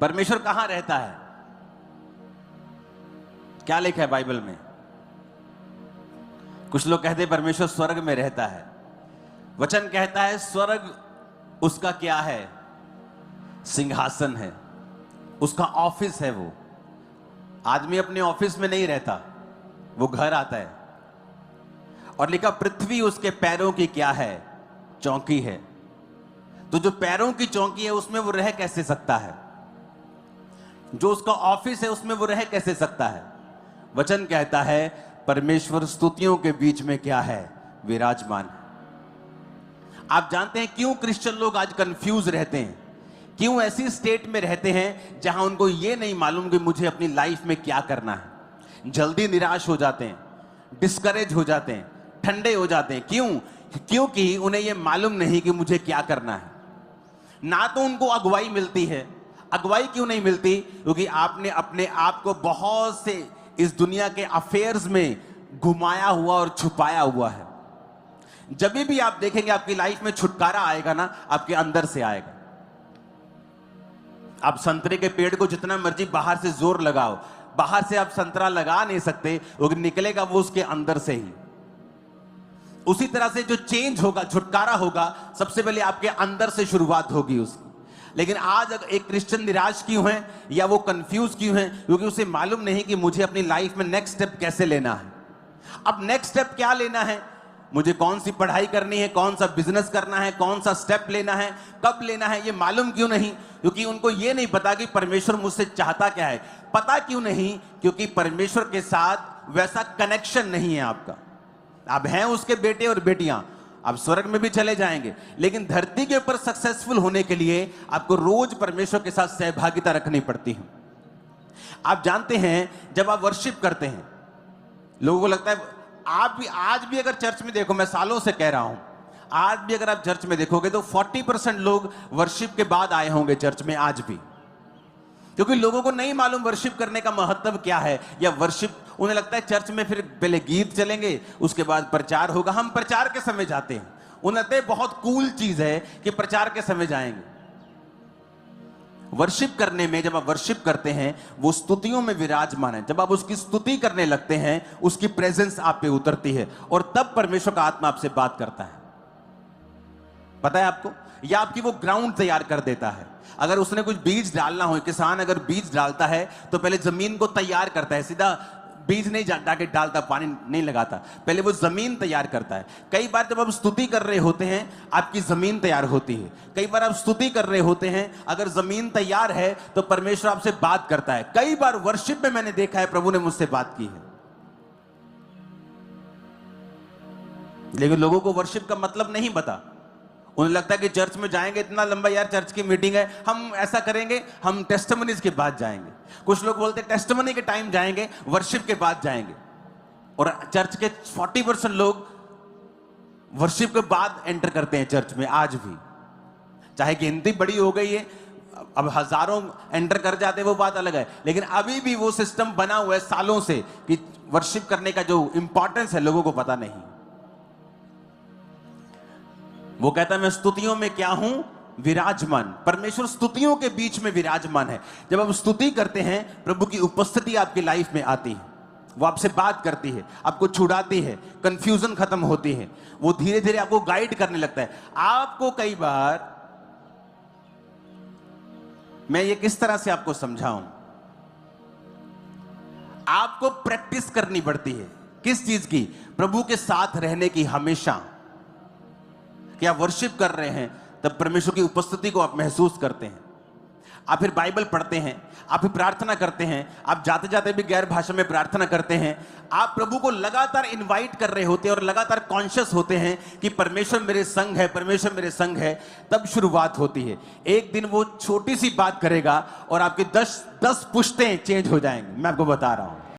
परमेश्वर कहां रहता है? क्या लिखा है बाइबल में? कुछ लोग कहते हैं परमेश्वर स्वर्ग में रहता है। वचन कहता है स्वर्ग उसका क्या है? सिंहासन है, उसका ऑफिस है। वो आदमी अपने ऑफिस में नहीं रहता, वो घर आता है। और लिखा पृथ्वी उसके पैरों की क्या है? चौकी है। तो जो पैरों की चौकी है उसमें वो रह कैसे सकता है? जो उसका ऑफिस है उसमें वो रह कैसे सकता है? वचन कहता है परमेश्वर स्तुतियों के बीच में क्या है? विराजमान। आप जानते हैं क्यों क्रिश्चियन लोग आज कंफ्यूज रहते हैं? क्यों ऐसी स्टेट में रहते हैं जहां उनको ये नहीं मालूम कि मुझे अपनी लाइफ में क्या करना है? जल्दी निराश हो जाते हैं, डिस्करेज हो जाते हैं, ठंडे हो जाते हैं। क्यों? क्योंकि उन्हें यह मालूम नहीं कि मुझे क्या करना है। ना तो उनको अगुवाई मिलती है। अगुवाई क्यों नहीं मिलती? क्योंकि आपने अपने आप को बहुत से इस दुनिया के अफेयर्स में घुमाया हुआ और छुपाया हुआ है। जब भी आप देखेंगे आपकी लाइफ में छुटकारा आएगा ना, आपके अंदर से आएगा। आप संतरे के पेड़ को जितना मर्जी बाहर से जोर लगाओ, बाहर से आप संतरा लगा नहीं सकते, क्योंकि निकलेगा वो उसके अंदर से ही। उसी तरह से जो चेंज होगा, छुटकारा होगा, सबसे पहले आपके अंदर से शुरुआत होगी उसकी। लेकिन आज अगर एक क्रिश्चियन निराश क्यों है या वो कंफ्यूज क्यों है? क्योंकि उसे मालूम नहीं कि मुझे अपनी लाइफ में नेक्स्ट स्टेप कैसे लेना है। अब नेक्स्ट स्टेप क्या लेना है? मुझे कौन सी पढ़ाई करनी है, कौन सा बिजनेस करना है, कौन सा स्टेप लेना है, कब लेना है, ये मालूम क्यों नहीं? क्योंकि उनको ये नहीं पता कि परमेश्वर मुझसे चाहता क्या है। पता क्यों नहीं? क्योंकि परमेश्वर के साथ वैसा कनेक्शन नहीं है आपका। आप हैं उसके बेटे और बेटियां, आप स्वर्ग में भी चले जाएंगे, लेकिन धरती के ऊपर सक्सेसफुल होने के लिए आपको रोज परमेश्वर के साथ सहभागिता रखनी पड़ती है। आप जानते हैं जब आप वर्शिप करते हैं, लोगों को लगता है, आप भी आज भी अगर चर्च में देखो, मैं सालों से कह रहा हूं, आज भी अगर आप चर्च में देखोगे तो 40% लोग वर्शिप के बाद आए होंगे चर्च में आज भी। क्योंकि लोगों को नहीं मालूम वर्शिप करने का महत्व क्या है, या वर्शिप उन्हें लगता है चर्च में फिर पहले गीत चलेंगे, उसके बाद प्रचार होगा। हम प्रचार के समय जाते हैं, उन्हें लगता है बहुत कूल चीज है कि प्रचार के समय जाएंगे। वर्शिप करने में, जब आप वर्शिप करते हैं, वो स्तुतियों में विराजमान है। जब आप उसकी स्तुति करने लगते हैं, उसकी प्रेजेंस आप पे उतरती है और तब परमेश्वर का आत्मा आपसे बात करता है। पता है आपको? या आपकी वो ग्राउंड तैयार कर देता है। अगर उसने कुछ बीज डालना हो, किसान अगर बीज डालता है तो पहले जमीन को तैयार करता है। सीधा बीज नहीं जाके डालता, पानी नहीं लगाता, पहले वो जमीन तैयार करता है। कई बार जब आप स्तुति कर रहे होते हैं, आपकी जमीन तैयार होती है। कई बार आप स्तुति कर रहे होते हैं, अगर जमीन तैयार है तो परमेश्वर आपसे बात करता है। कई बार वर्शिप में मैंने देखा है प्रभु ने मुझसे बात की है। लेकिन लोगों को वर्शिप का मतलब नहीं पता। उन्हें लगता है कि चर्च में जाएंगे, इतना लंबा यार चर्च की मीटिंग है, हम ऐसा करेंगे, हम टेस्टिमनीज के बाद जाएंगे। कुछ लोग बोलते हैं टेस्टिमनी के टाइम जाएंगे, वर्शिप के बाद जाएंगे। और चर्च के 40% लोग वर्शिप के बाद एंटर करते हैं चर्च में आज भी। चाहे गिनती बड़ी हो गई है, अब हजारों एंटर कर जाते हैं, वो बात अलग है, लेकिन अभी भी वो सिस्टम बना हुआ है सालों से कि वर्शिप करने का जो इंपॉर्टेंस है लोगों को पता नहीं। वो कहता है मैं स्तुतियों में क्या हूं? विराजमान। परमेश्वर स्तुतियों के बीच में विराजमान है। जब आप स्तुति करते हैं, प्रभु की उपस्थिति आपकी लाइफ में आती है, वो आपसे बात करती है, आपको छुड़ाती है, कंफ्यूजन खत्म होती है, वो धीरे धीरे आपको गाइड करने लगता है। आपको कई बार, मैं ये किस तरह से आपको समझाऊं, आपको प्रैक्टिस करनी पड़ती है। किस चीज की? प्रभु के साथ रहने की। हमेशा कि आप वर्शिप कर रहे हैं तब परमेश्वर की उपस्थिति को आप महसूस करते हैं। आप फिर बाइबल पढ़ते हैं, आप फिर प्रार्थना करते हैं, आप जाते जाते भी गैर भाषा में प्रार्थना करते हैं। आप प्रभु को लगातार इनवाइट कर रहे होते हैं और लगातार कॉन्शियस होते हैं कि परमेश्वर मेरे संग है, परमेश्वर मेरे संग है। तब शुरुआत होती है। एक दिन वो छोटी सी बात करेगा और आपकी 10 पुश्तें चेंज हो जाएंगी। मैं आपको बता रहा हूं।